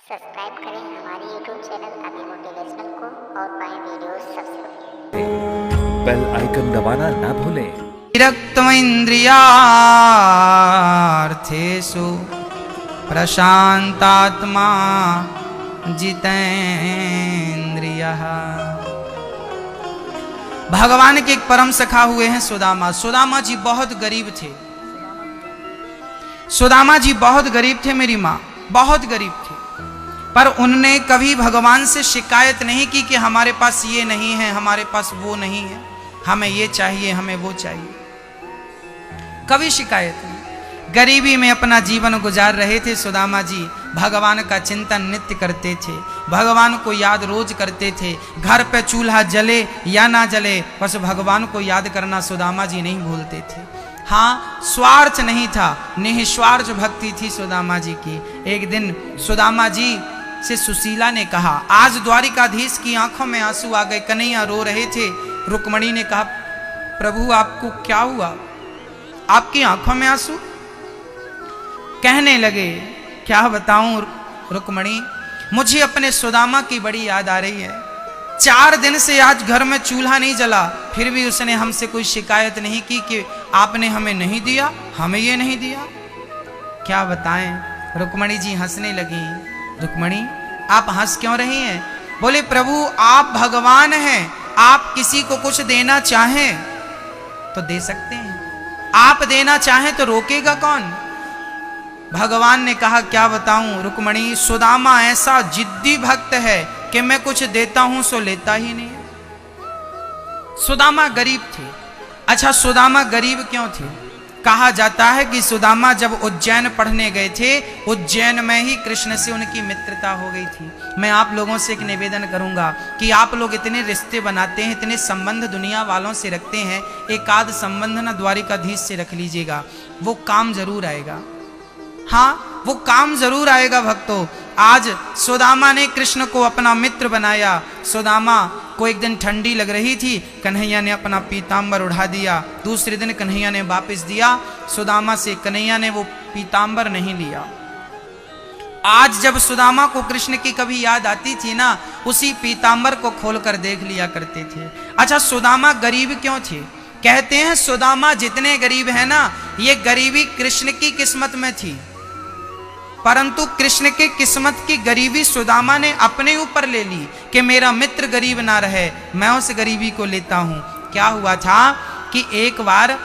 Subscribe करें हमारे YouTube channel अभी मोटिवेशनल को और पाएं वीडियोस सबसे पहले। बेल आइकन दबाना ना भूलें। विरक्तमिन्द्रियार्थेषु प्रशान्तात्मा जितेन्द्रियः। भगवान के एक परम सखा हुए हैं सुदामा। सुदामा जी बहुत गरीब थे। सुदामा जी बहुत गरीब थे मेरी माँ, बहुत गरीब थे। पर उनने कभी भगवान से शिकायत नहीं की कि हमारे पास ये नहीं है, हमारे पास वो नहीं है, हमें ये चाहिए, हमें वो चाहिए। कभी शिकायत नहीं। गरीबी में अपना जीवन गुजार रहे थे सुदामा जी। भगवान का चिंतन नित्य करते थे, भगवान को याद रोज करते थे। घर पे चूल्हा जले या ना जले, बस भगवान को याद करना सुदामा जी नहीं भूलते थे। हाँ, स्वार्थ नहीं था, निस्वार्थ भक्ति थी सुदामा जी की। एक दिन सुदामा जी से सुशीला ने कहा, आज द्वारिकाधीश की आंखों में आंसू आ गए, कन्हैया रो रहे थे। रुक्मणी ने कहा, प्रभु आपको क्या हुआ, आपकी आंखों में आंसू? कहने लगे, क्या बताऊं रुक्मणी, मुझे अपने सुदामा की बड़ी याद आ रही है। 4 दिन से आज घर में चूल्हा नहीं जला, फिर भी उसने हमसे कोई शिकायत नहीं की कि आपने हमें नहीं दिया, हमें ये नहीं दिया। क्या बताएं? रुक्मणी जी हंसने लगी। रुक्मणी, आप हंस क्यों रही हैं? बोले, प्रभु आप भगवान हैं, आप किसी को कुछ देना चाहें तो दे सकते हैं, आप देना चाहें तो रोकेगा कौन? भगवान ने कहा, क्या बताऊं रुक्मणी, सुदामा ऐसा जिद्दी भक्त है कि मैं कुछ देता हूं सो लेता ही नहीं। सुदामा गरीब थे। अच्छा, सुदामा गरीब क्यों थे? कहा जाता है कि सुदामा जब उज्जैन पढ़ने गए थे, उज्जैन में ही कृष्ण से उनकी मित्रता हो गई थी। मैं आप लोगों से एक निवेदन करूंगा कि आप लोग इतने रिश्ते बनाते हैं, इतने संबंध दुनिया वालों से रखते हैं, एक आध संबंध ना द्वारिकाधीश से रख लीजिएगा, वो काम जरूर आएगा। हाँ, वो काम जरूर आएगा भक्तों। आज सुदामा ने कृष्ण को अपना मित्र बनाया। सुदामा को एक दिन ठंडी लग रही थी, कन्हैया ने अपना पीतांबर उड़ा दिया। दूसरे दिन कन्हैया ने वापस दिया सुदामा से, कन्हैया ने वो पीतांबर नहीं लिया। आज जब सुदामा को कृष्ण की कभी याद आती थी ना, उसी पीतांबर को खोलकर देख लिया करते थे। अच्छा, सुदामा गरीब क्यों थे? कहते हैं सुदामा जितने गरीब है ना, ये गरीबी कृष्ण की किस्मत में थी, परंतु कृष्ण के किस्मत की गरीबी सुदामा ने अपने ऊपर ले ली कि मेरा मित्र गरीब ना रहे, मैं उस गरीबी को लेता हूं। क्या हुआ था कि एक बार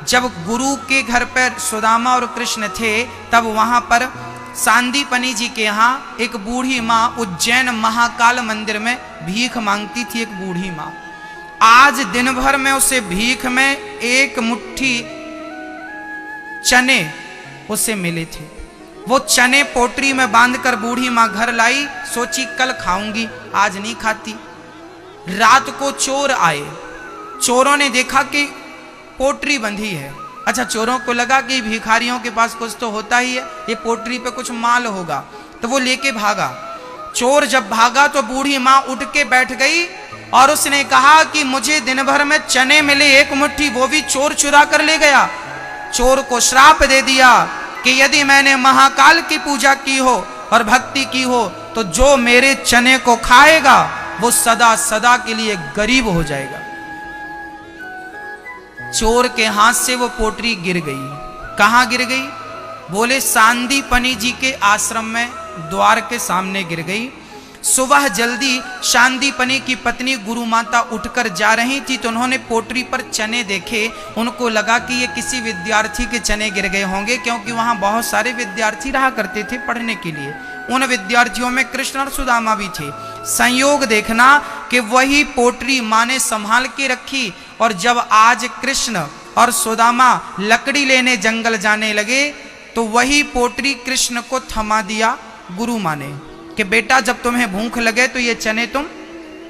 जब गुरु के घर पर सुदामा और कृष्ण थे, तब वहां पर सांदीपनी जी के यहाँ एक बूढ़ी माँ उज्जैन महाकाल मंदिर में भीख मांगती थी। एक बूढ़ी माँ, आज दिन भर में उसे भीख में 1 मुट्ठी चने उससे मिले थे। वो चने पोटरी में बांधकर बूढ़ी माँ घर लाई, सोची कल खाऊंगी, आज नहीं खाती। रात को चोर आए, चोरों ने देखा कि पोटरी बंधी है। अच्छा, चोरों को लगा कि भिखारियों के पास कुछ तो होता ही है, ये पोटरी पे कुछ माल होगा, तो वो लेके भागा। चोर जब भागा तो बूढ़ी माँ उठ के बैठ गई और उसने कहा कि मुझे दिन भर में चने मिले 1 मुट्ठी, वो भी चोर चुरा कर ले गया। चोर को श्राप दे दिया कि यदि मैंने महाकाल की पूजा की हो और भक्ति की हो तो जो मेरे चने को खाएगा वो सदा सदा के लिए गरीब हो जाएगा। चोर के हाथ से वो पोटरी गिर गई। कहां गिर गई? बोले, सांदीपनी जी के आश्रम में द्वार के सामने गिर गई। सुबह जल्दी सांदीपनी की पत्नी गुरु माता उठकर जा रही थी तो उन्होंने पोटरी पर चने देखे। उनको लगा कि ये किसी विद्यार्थी के चने गिर गए होंगे, क्योंकि वहां बहुत सारे विद्यार्थी रहा करते थे पढ़ने के लिए। उन विद्यार्थियों में कृष्ण और सुदामा भी थे। संयोग देखना कि वही पोटरी माँ ने संभाल के रखी, और जब आज कृष्ण और सुदामा लकड़ी लेने जंगल जाने लगे तो वही पोटरी कृष्ण को थमा दिया गुरु माँ ने कि बेटा जब तुम्हें भूख लगे तो ये चने तुम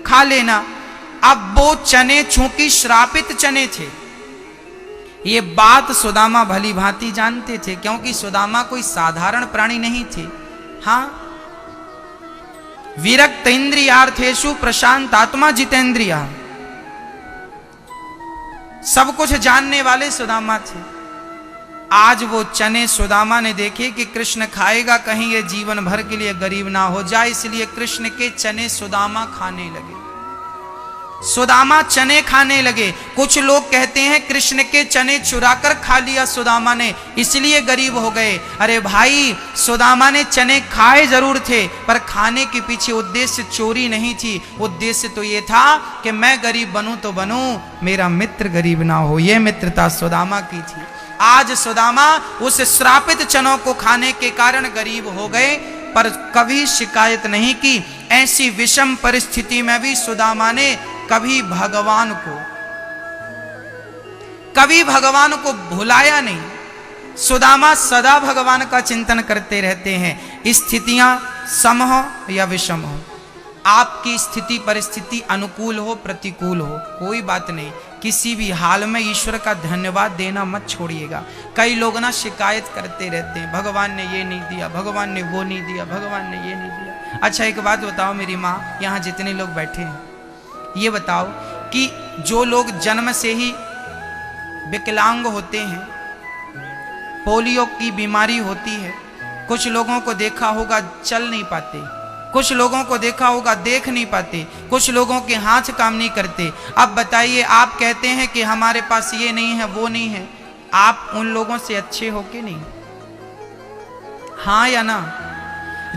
खा लेना। अब वो चने चूंकि श्रापित चने थे, ये बात सुदामा भली भांति जानते थे, क्योंकि सुदामा कोई साधारण प्राणी नहीं थे। हाँ, विरक्त इंद्रियार्थेषु प्रशांत आत्मा जितेंद्रिया, सब कुछ जानने वाले सुदामा थे। आज वो चने सुदामा ने देखे कि कृष्ण खाएगा, कहीं ये जीवन भर के लिए गरीब ना हो जाए, इसलिए कृष्ण के चने सुदामा खाने लगे। सुदामा चने खाने लगे। कुछ लोग कहते हैं कृष्ण के चने चुराकर खा लिया सुदामा ने, इसलिए गरीब हो गए। अरे भाई, सुदामा ने चने खाए जरूर थे, पर खाने के पीछे उद्देश्य चोरी नहीं थी। उद्देश्य तो ये था कि मैं गरीब बनूं तो बनूं, मेरा मित्र गरीब ना हो। यह मित्रता सुदामा की थी। आज सुदामा उस श्रापित चनों को खाने के कारण गरीब हो गए, पर कभी शिकायत नहीं की। ऐसी विषम परिस्थिति में भी सुदामा ने कभी भगवान को भुलाया नहीं। सुदामा सदा भगवान का चिंतन करते रहते हैं। स्थितियां सम हो या विषम हो, आपकी स्थिति परिस्थिति अनुकूल हो प्रतिकूल हो, कोई बात नहीं, किसी भी हाल में ईश्वर का धन्यवाद देना मत छोड़िएगा। कई लोग ना शिकायत करते रहते हैं, भगवान ने ये नहीं दिया, भगवान ने वो नहीं दिया, भगवान ने ये नहीं दिया। अच्छा एक बात बताओ मेरी माँ, यहाँ जितने लोग बैठे हैं, ये बताओ कि जो लोग जन्म से ही विकलांग होते हैं, पोलियो की बीमारी होती है, कुछ लोगों को देखा होगा चल नहीं पाते, कुछ लोगों को देखा होगा देख नहीं पाते, कुछ लोगों के हाथ काम नहीं करते। अब बताइए, आप कहते हैं कि हमारे पास ये नहीं है वो नहीं है, आप उन लोगों से अच्छे हो कि नहीं? हाँ या ना?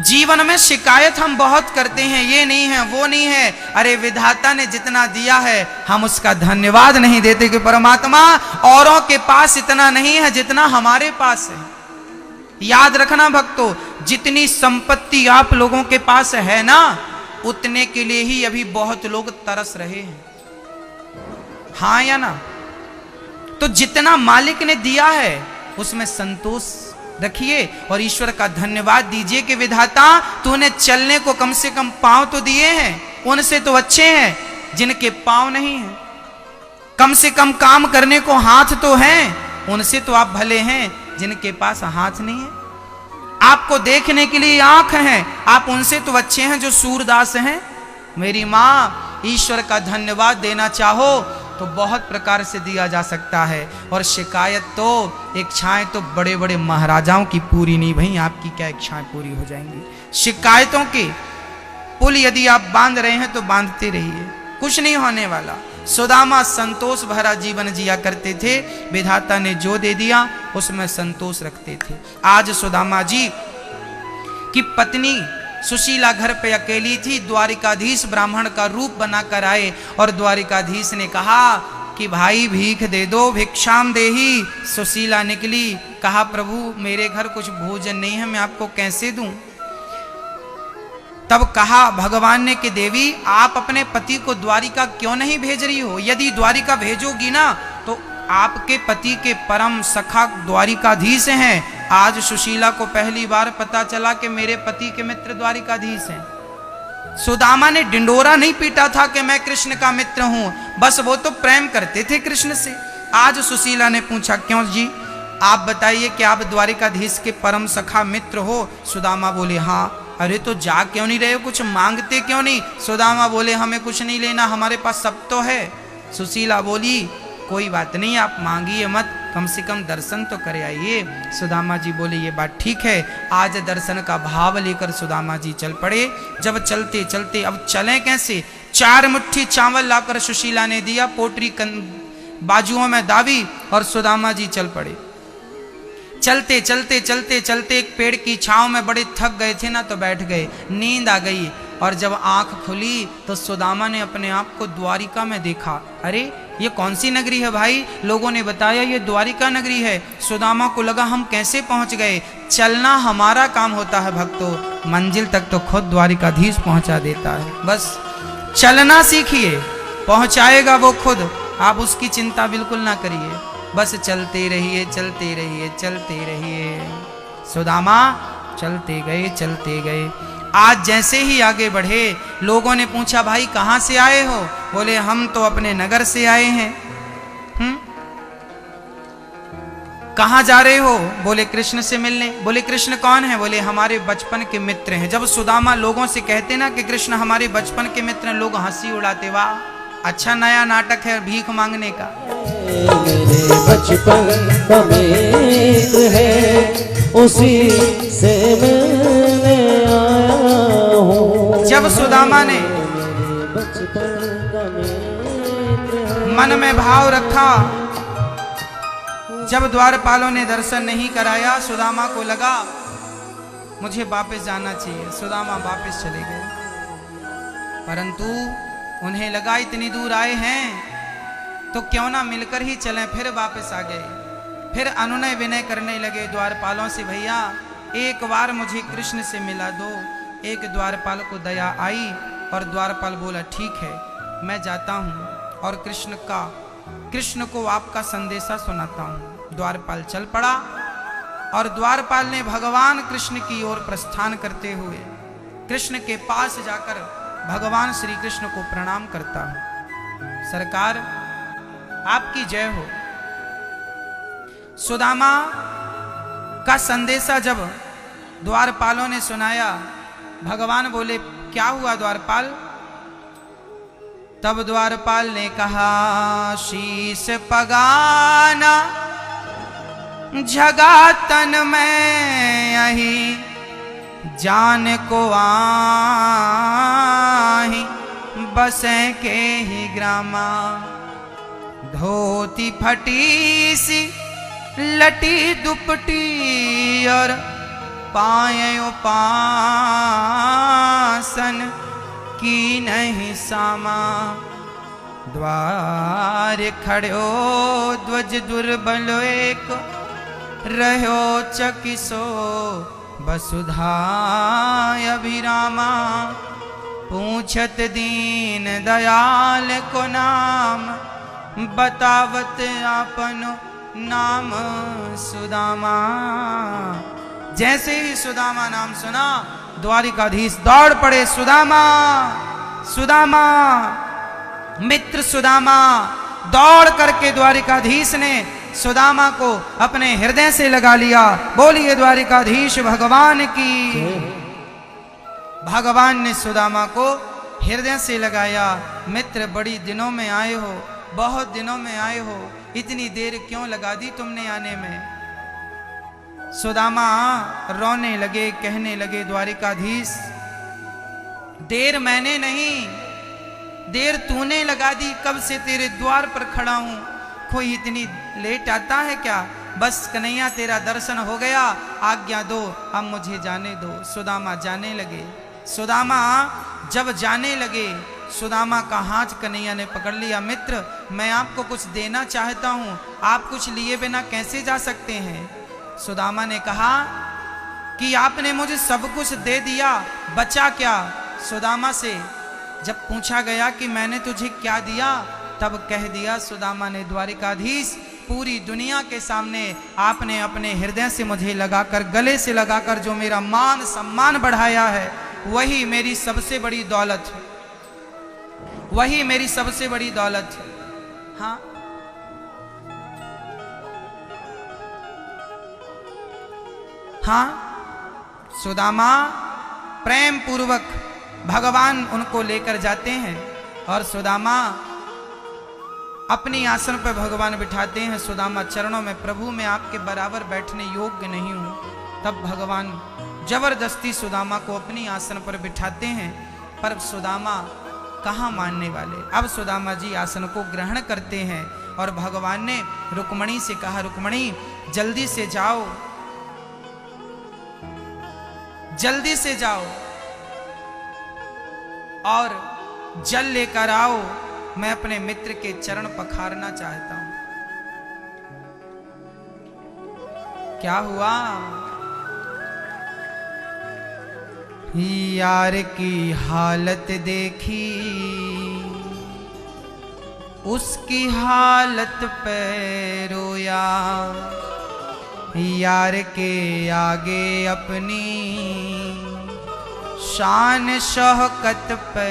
जीवन में शिकायत हम बहुत करते हैं, ये नहीं है वो नहीं है। अरे विधाता ने जितना दिया है हम उसका धन्यवाद नहीं देते कि परमात्मा औरों के पास इतना नहीं है जितना हमारे पास है। याद रखना भक्तों, जितनी संपत्ति आप लोगों के पास है ना, उतने के लिए ही अभी बहुत लोग तरस रहे हैं। हाँ या ना? तो जितना मालिक ने दिया है उसमें संतोष रखिए और ईश्वर का धन्यवाद दीजिए कि विधाता तूने चलने को कम से कम पांव तो दिए हैं, उनसे तो अच्छे हैं जिनके पांव नहीं हैं। कम से कम काम करने को हाथ तो हैं, उनसे तो आप भले हैं जिनके पास हाथ नहीं है। आपको देखने के लिए आंख हैं, आप उनसे तो अच्छे हैं जो सूरदास हैं। मेरी माँ, ईश्वर का धन्यवाद देना चाहो तो बहुत प्रकार से दिया जा सकता है। और शिकायत तो, इच्छाएं तो बड़े बड़े महाराजाओं की पूरी नहीं भई, आपकी क्या इच्छाएं पूरी हो जाएंगी? शिकायतों के पुल यदि आप बांध रहे हैं तो बांधते रहिए, कुछ नहीं होने वाला। सुदामा संतोष भरा जीवन जिया करते थे, विधाता ने जो दे दिया उसमें संतोष रखते थे। आज सुदामा जी की पत्नी सुशीला घर पे अकेली थी, द्वारिकाधीश ब्राह्मण का रूप बनाकर आए और द्वारिकाधीश ने कहा कि भाई भीख दे दो, भिक्षाम देही। सुशीला निकली, कहा प्रभु मेरे घर कुछ भोजन नहीं है, मैं आपको कैसे दूं? तब कहा भगवान ने कि देवी आप अपने पति को द्वारिका क्यों नहीं भेज रही हो? यदि द्वारिका भेजोगी ना तो आपके पति के परम सखा द्वारिकाधीश हैं। आज सुशीला को पहली बार पता चला कि मेरे पति के मित्र द्वारिकाधीश हैं। सुदामा ने डिंडोरा नहीं पीटा था कि मैं कृष्ण का मित्र हूं, बस वो तो प्रेम करते थे कृष्ण से। आज सुशीला ने पूछा क्यों जी, आप बताइए कि आप द्वारिकाधीश के परम सखा मित्र हो? सुदामा बोले हाँ। अरे तो जा क्यों नहीं रहे हो, कुछ मांगते क्यों नहीं? सुदामा बोले हमें कुछ नहीं लेना, हमारे पास सब तो है। सुशीला बोली कोई बात नहीं, आप मांगिए मत, कम से कम दर्शन तो करे आइए। सुदामा जी बोले ये बात ठीक है। आज दर्शन का भाव लेकर सुदामा जी चल पड़े। जब चलते चलते, अब चलें कैसे? 4 मुट्ठी चावल लाकर सुशीला ने दिया, पोटरी बाजुओं में दाबी और सुदामा जी चल पड़े। चलते चलते चलते चलते एक पेड़ की छांव में बड़े थक गए थे ना, तो बैठ गए, नींद आ गई। और जब आंख खुली तो सुदामा ने अपने आप को द्वारिका में देखा। अरे ये कौन सी नगरी है भाई? लोगों ने बताया ये द्वारिका नगरी है। सुदामा को लगा हम कैसे पहुंच गए? चलना हमारा काम होता है भक्तों, मंजिल तक तो खुद द्वारिकाधीश पहुंचा देता है। बस चलना सीखिए, पहुंचाएगा वो खुद, आप उसकी चिंता बिल्कुल ना करिए। बस चलते रहिए चलते रहिए चलते रहिए। सुदामा चलते गए चलते गए। आज जैसे ही आगे बढ़े, लोगों ने पूछा भाई कहाँ से आए हो? बोले हम तो अपने नगर से आए हैं। कहाँ जा रहे हो? बोले कृष्ण से मिलने। बोले कृष्ण कौन है? बोले हमारे बचपन के मित्र हैं। जब सुदामा लोगों से कहते ना कि कृष्ण हमारे बचपन के मित्र हैं, लोग हंसी उड़ाते, वाह अच्छा नया नाटक है भीख मांगने का। मेरे बचपन का मित्र है, उसी से मिलने आया हूँ। जब सुदामा ने बचपन का मित्र है। मन में भाव रखा, जब द्वारपालों ने दर्शन नहीं कराया, सुदामा को लगा मुझे वापस जाना चाहिए। सुदामा वापस चले गए, परंतु उन्हें लगा इतनी दूर आए हैं तो क्यों ना मिलकर ही चलें। फिर वापस आ गए, फिर अनुनय विनय करने लगे द्वारपालों से, भैया एक बार मुझे कृष्ण से मिला दो। एक द्वारपाल को दया आई और द्वारपाल बोला ठीक है मैं जाता हूँ और कृष्ण को आपका संदेशा सुनाता हूँ। द्वारपाल चल पड़ा और द्वारपाल ने भगवान कृष्ण की ओर प्रस्थान करते हुए कृष्ण के पास जाकर भगवान श्री कृष्ण को प्रणाम करता हूं। सरकार आपकी जय हो। सुदामा का संदेशा जब द्वारपालों ने सुनाया, भगवान बोले क्या हुआ द्वारपाल? तब द्वारपाल ने कहा शीश पगाना जगा तन में यही जान को आही बसे के ही ग्रामा। धोती फटी सी लटी दुपटी और पायो पासन की नहीं सामा। द्वार खड़ो ध्वज दुर्बल एक रहो चकिसो वसुधा अभिरामा। पूछत दीन दयाल को नाम बतावत आपनो नाम सुदामा। जैसे ही सुदामा नाम सुना द्वारिकाधीश दौड़ पड़े। सुदामा सुदामा मित्र सुदामा। दौड़ करके द्वारिकाधीश ने सुदामा को अपने हृदय से लगा लिया। बोलिए द्वारिकाधीश भगवान की। भगवान ने सुदामा को हृदय से लगाया। मित्र बड़ी दिनों में आए हो, बहुत दिनों में आए हो, इतनी देर क्यों लगा दी तुमने आने में? सुदामा रोने लगे, कहने लगे द्वारिकाधीश देर मैंने नहीं, देर तूने लगा दी। कब से तेरे द्वार पर खड़ा हूं, कोई इतनी लेट आता है क्या? बस कन्हैया तेरा दर्शन हो गया, आज्ञा दो अब मुझे जाने दो। सुदामा जाने लगे। सुदामा जब जाने लगे, सुदामा का हाथ कन्हैया ने पकड़ लिया। मित्र मैं आपको कुछ देना चाहता हूं, आप कुछ लिए बिना कैसे जा सकते हैं? सुदामा ने कहा कि आपने मुझे सब कुछ दे दिया, बचा क्या? सुदामा से जब पूछा गया कि मैंने तुझे क्या दिया, तब कह दिया सुदामा ने द्वारिकाधीश पूरी दुनिया के सामने आपने अपने हृदय से मुझे लगाकर, गले से लगाकर जो मेरा मान सम्मान बढ़ाया है, वही मेरी सबसे बड़ी दौलत है, वही मेरी सबसे बड़ी दौलत है। हाँ हाँ सुदामा प्रेम पूर्वक भगवान उनको लेकर जाते हैं और सुदामा अपनी आसन पर भगवान बिठाते हैं। सुदामा चरणों में, प्रभु मैं आपके बराबर बैठने योग्य नहीं हूं। तब भगवान जबरदस्ती सुदामा को अपनी आसन पर बिठाते हैं, पर सुदामा कहाँ मानने वाले। अब सुदामा जी आसन को ग्रहण करते हैं और भगवान ने रुक्मणी से कहा रुक्मणी जल्दी से जाओ, जल्दी से जाओ और जल लेकर आओ, मैं अपने मित्र के चरण पखारना चाहता हूं। क्या हुआ? यार की हालत देखी, उसकी हालत पे रोया। यार के आगे अपनी शान शौकत पे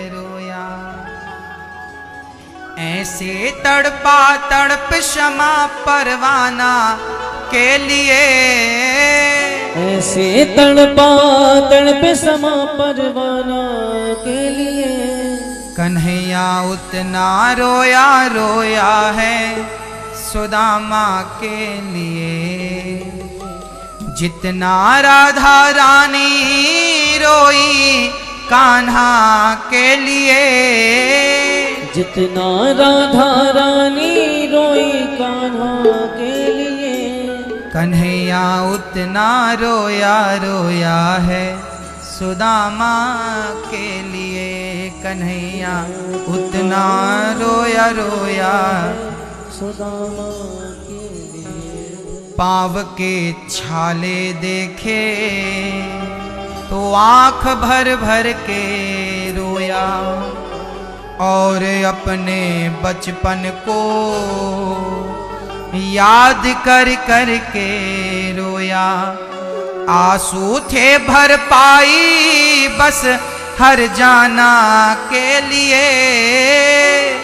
रोया। ऐसे तड़पा तड़प क्षमा परवाना के लिए, ऐसे तड़पा तड़प क्षमा परवाना के लिए। कन्हैया कन्हैया उतना रोया रोया है सुदामा के लिए, जितना राधा रानी रोई कान्हा के लिए। जितना राधा रानी रोई कान्हा के लिए, कन्हैया उतना रोया रोया है सुदामा के लिए। कन्हैया उतना रोया रोया सुदामा के लिए। पाँव के छाले देखे तो आंख भर भर के रोया, और अपने बचपन को याद कर कर के रोया। आंसू थे भर पाई बस हर जाना के लिए।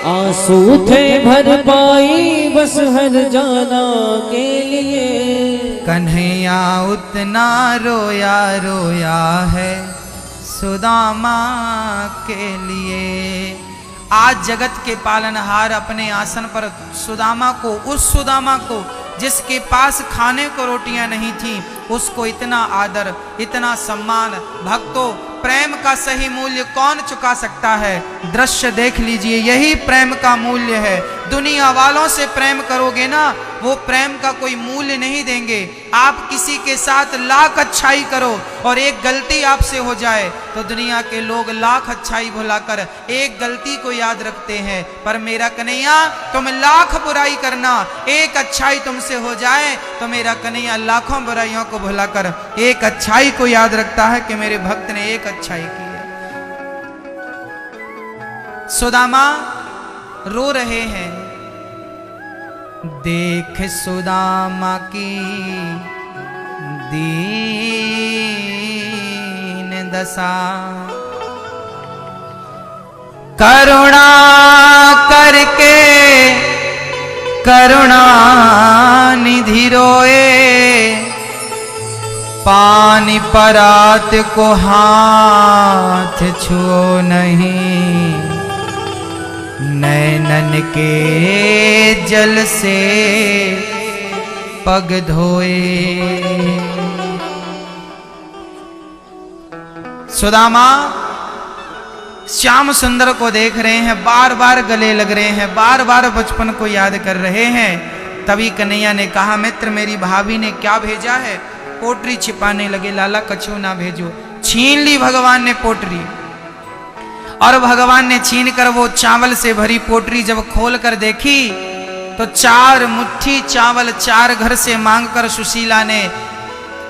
आंसू थे भर पाई बस हर जाना के लिए। कन्हैया उतना रोया रोया है सुदामा के लिए। आज जगत के पालनहार अपने आसन पर सुदामा को, उस सुदामा को जिसके पास खाने को रोटियां नहीं थी, उसको इतना आदर, इतना सम्मान। भक्तों, प्रेम का सही मूल्य कौन चुका सकता है? दृश्य देख लीजिए, यही प्रेम का मूल्य है। दुनिया वालों से प्रेम करोगे ना, वो प्रेम का कोई मूल्य नहीं देंगे। आप किसी के साथ लाख अच्छाई करो और एक गलती आपसे हो जाए तो दुनिया के लोग लाख अच्छाई भुलाकर एक गलती को याद रखते हैं। पर मेरा कन्हैया, तुम लाख बुराई करना, एक अच्छाई तुमसे हो जाए तो मेरा कन्हैया लाखों बुराइयों को भुलाकर एक अच्छाई को याद रखता है कि मेरे भक्त ने एक अच्छाई की है। सुदामा रो रहे हैं। देख सुदामा की दीन दशा, करुणा करके करुणा निधि रोए। पानी परात को हाथ छुओ नहीं, नैनन के जल से पग धोए। सुदामा श्याम सुंदर को देख रहे हैं, बार बार गले लग रहे हैं, बार बार बचपन को याद कर रहे हैं। तभी कन्हैया ने कहा, मित्र मेरी भाभी ने क्या भेजा है? पोटरी छिपाने लगे। लाला कछु ना भेजो। छीन ली भगवान ने पोटरी, और भगवान ने छीन कर वो चावल से भरी पोटरी जब खोल कर देखी तो 4 मुट्ठी चावल 4 घर से मांगकर सुशीला ने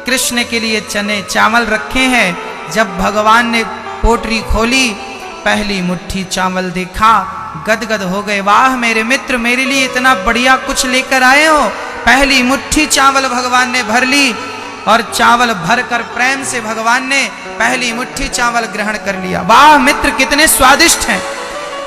कृष्ण के लिए चने चावल रखे हैं। जब भगवान ने पोटरी खोली, पहली मुट्ठी चावल देखा, गदगद हो गए। वाह मेरे मित्र, मेरे लिए इतना बढ़िया कुछ लेकर आए हो। पहली मुट्ठी चावल भगवान ने भर ली, और चावल भरकर प्रेम से भगवान ने पहली मुट्ठी चावल ग्रहण कर लिया। वाह मित्र, कितने स्वादिष्ट हैं।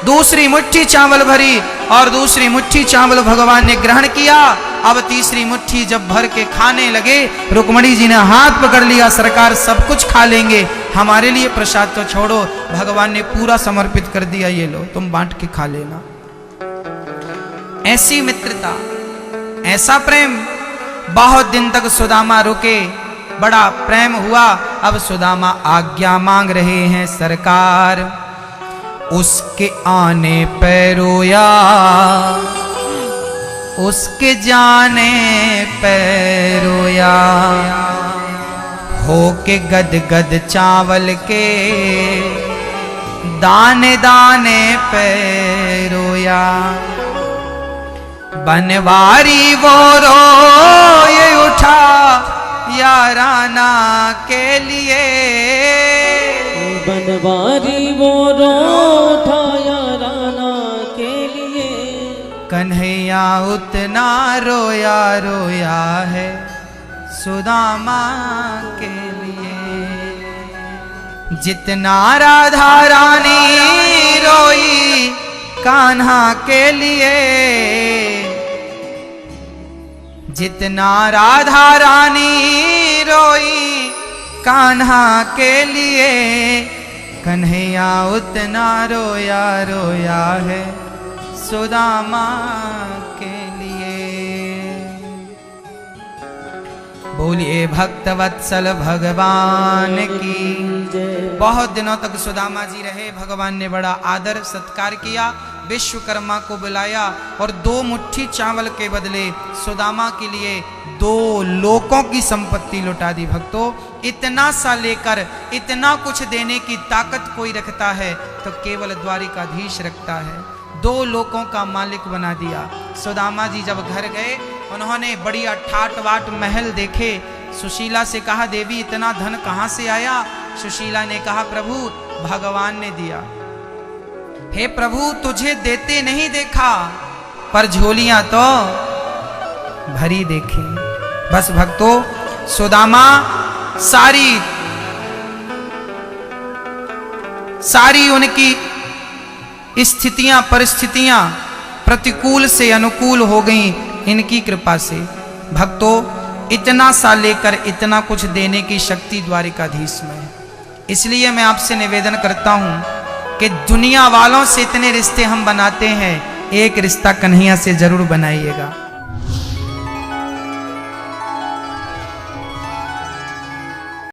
दूसरी मुट्ठी चावल भरी, और दूसरी मुट्ठी चावल भगवान ने ग्रहण किया। अब तीसरी मुट्ठी जब भर के खाने लगे, रुक्मणी जी ने हाथ पकड़ लिया, सरकार सब कुछ खा लेंगे, हमारे लिए प्रसाद तो छोड़ो। भगवान ने पूरा समर्पित कर दिया, ये लो तुम बांट के खा लेना। ऐसी मित्रता, ऐसा प्रेम। बहुत दिन तक सुदामा रुके, बड़ा प्रेम हुआ। अब सुदामा आज्ञा मांग रहे हैं, सरकार उसके आने पे रोया, उसके जाने पे रोया। हो के गद गद चावल के दाने दाने पे रोया। बनवारी वो रोए उठा याराना के लिए। बनवारी वो रो उठा याराना के लिए। कन्हैया उतना रोया रोया है सुदामा के लिए, जितना राधा रानी रोई कान्हा के लिए। जितना राधा रानी रोई कान्हा के लिए, कन्हैया उतना रोया रोया है सुदामा के लिए। बोलिए भक्तवत्सल भगवान की। बहुत दिनों तक सुदामा जी रहे, भगवान ने बड़ा आदर सत्कार किया, विश्वकर्मा को बुलाया और 2 मुट्ठी चावल के बदले सुदामा के लिए 2 लोकों की संपत्ति लुटा दी। भक्तों, इतना सा लेकर इतना कुछ देने की ताकत कोई रखता है तो केवल द्वारिकाधीश रखता है। 2 लोकों का मालिक बना दिया। सुदामा जी जब घर गए, उन्होंने बढ़िया ठाट वाट महल देखे। सुशीला से कहा, देवी इतना धन कहाँ से आया? सुशीला ने कहा, प्रभु भगवान ने दिया। हे प्रभु, तुझे देते नहीं देखा, पर झोलियां तो भरी देखी। बस भक्तों, सुदामा सारी उनकी स्थितियां परिस्थितियां प्रतिकूल से अनुकूल हो गईं इनकी कृपा से। भक्तों, इतना सा लेकर इतना कुछ देने की शक्ति द्वारिकाधीश में है। इसलिए मैं आपसे निवेदन करता हूं कि दुनिया वालों से इतने रिश्ते हम बनाते हैं, एक रिश्ता कन्हैया से जरूर बनाइएगा।